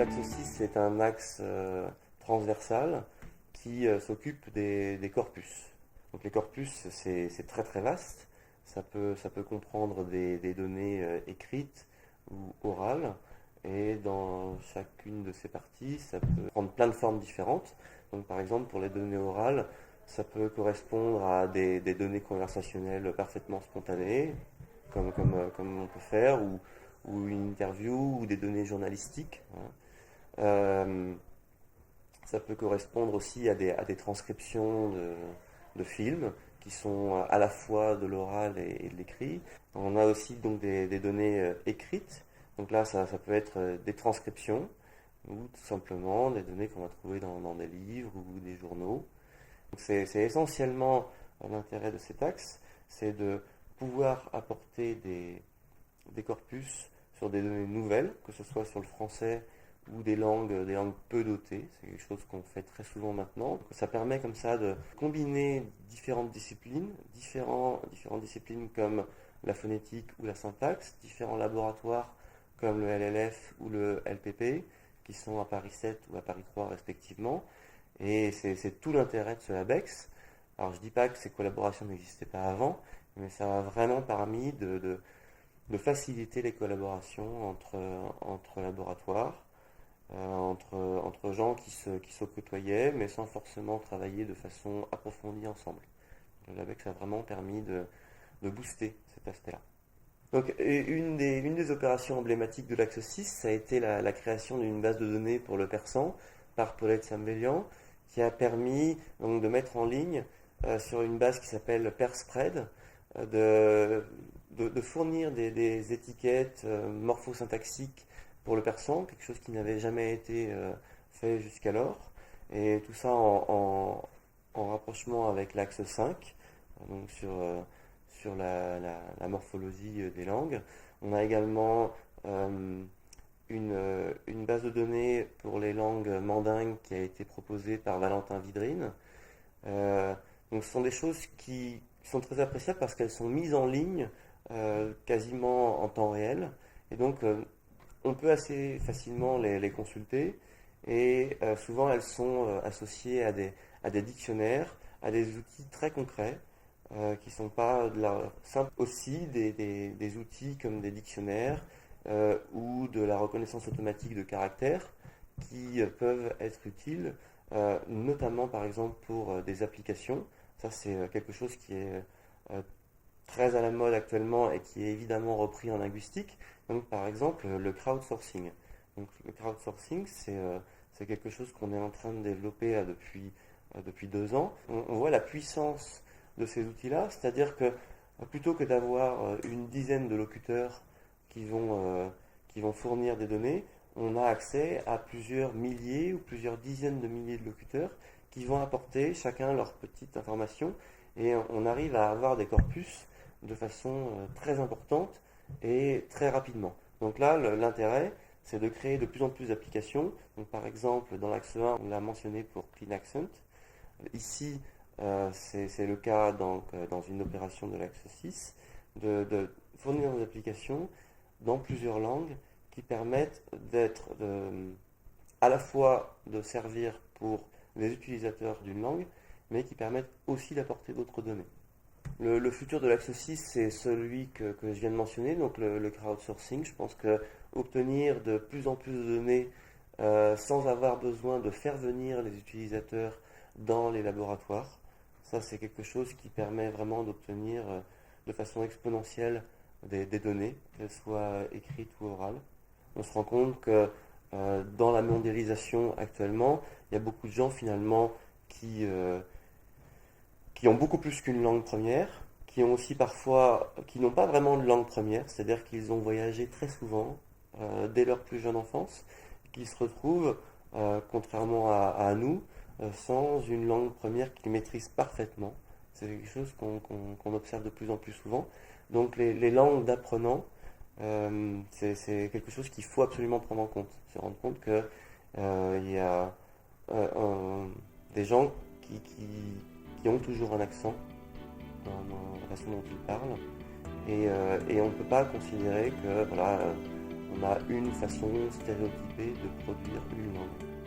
l'axe 6, c'est un axe transversal qui s'occupe des corpus. Donc les corpus, c'est très très vaste. Ça peut comprendre des données écrites ou orales. Et dans chacune de ces parties, ça peut prendre plein de formes différentes. Donc par exemple, pour les données orales, ça peut correspondre à des données conversationnelles parfaitement spontanées, comme on peut faire, ou une interview, ou des données journalistiques, hein. Euh, Ça peut correspondre aussi à des transcriptions de films qui sont à la fois de l'oral et de l'écrit. On a aussi donc des données écrites. Donc là, ça peut être des transcriptions ou tout simplement des données qu'on va trouver dans des livres ou des journaux. Donc c'est essentiellement l'intérêt de cet axe, c'est de pouvoir apporter des corpus sur des données nouvelles, que ce soit sur le français ou des langues peu dotées. C'est quelque chose qu'on fait très souvent maintenant. Ça permet comme ça de combiner différentes disciplines comme la phonétique ou la syntaxe, différents laboratoires comme le LLF ou le LPP, qui sont à Paris 7 ou à Paris 3 respectivement. Et c'est tout l'intérêt de ce LabEx. Alors je ne dis pas que ces collaborations n'existaient pas avant, mais ça a vraiment permis de faciliter les collaborations entre laboratoires, entre gens qui se côtoyaient, mais sans forcément travailler de façon approfondie ensemble. Le LabEx a vraiment permis de booster cet aspect-là. Donc, une des opérations emblématiques de l'Axe 6, ça a été la création d'une base de données pour le persan par Paulette Samvelian, qui a permis donc, de mettre en ligne sur une base qui s'appelle PerSpread, de fournir des étiquettes morphosyntaxiques pour le persan, quelque chose qui n'avait jamais été fait jusqu'alors, et tout ça en rapprochement avec l'axe 5, donc sur la morphologie des langues. On a également une base de données pour les langues mandingues qui a été proposée par Valentin Vidrine. Euh, donc ce sont des choses qui sont très appréciables parce qu'elles sont mises en ligne quasiment en temps réel. Et donc on peut assez facilement les consulter. Et souvent elles sont associées à des dictionnaires, à des outils très concrets qui ne sont pas simples aussi des outils comme des dictionnaires ou de la reconnaissance automatique de caractères qui peuvent être utiles, notamment par exemple pour des applications. Ça, c'est quelque chose qui est très à la mode actuellement et qui est évidemment repris en linguistique. Donc, par exemple, le crowdsourcing. Donc, le crowdsourcing, c'est quelque chose qu'on est en train de développer depuis 2 ans. On voit la puissance de ces outils-là, c'est-à-dire que plutôt que d'avoir une dizaine de locuteurs qui vont fournir des données, on a accès à plusieurs milliers ou plusieurs dizaines de milliers de locuteurs qui vont apporter chacun leur petite information et on arrive à avoir des corpus de façon très importante et très rapidement. Donc là, l'intérêt, c'est de créer de plus en plus d'applications. Donc par exemple, dans l'axe 1, on l'a mentionné pour Clean Accent. Ici, c'est le cas donc, dans une opération de l'axe 6, de fournir des applications dans plusieurs langues qui permettent à la fois de servir pour les utilisateurs d'une langue, mais qui permettent aussi d'apporter d'autres données. Le futur de l'axe 6, c'est celui que je viens de mentionner, donc le crowdsourcing. Je pense que obtenir de plus en plus de données sans avoir besoin de faire venir les utilisateurs dans les laboratoires, ça c'est quelque chose qui permet vraiment d'obtenir de façon exponentielle des données, qu'elles soient écrites ou orales. On se rend compte que dans la mondialisation actuellement, il y a beaucoup de gens finalement qui ont beaucoup plus qu'une langue première, qui ont aussi parfois, qui n'ont pas vraiment de langue première, c'est-à-dire qu'ils ont voyagé très souvent dès leur plus jeune enfance, qui se retrouvent, contrairement à nous, sans une langue première qu'ils maîtrisent parfaitement. C'est quelque chose qu'on observe de plus en plus souvent. Donc les langues d'apprenants, c'est quelque chose qu'il faut absolument prendre en compte. Se rendre compte que il y a des gens qui ont toujours un accent dans la façon dont ils parlent et on ne peut pas considérer que voilà, on a une façon stéréotypée de produire une langue.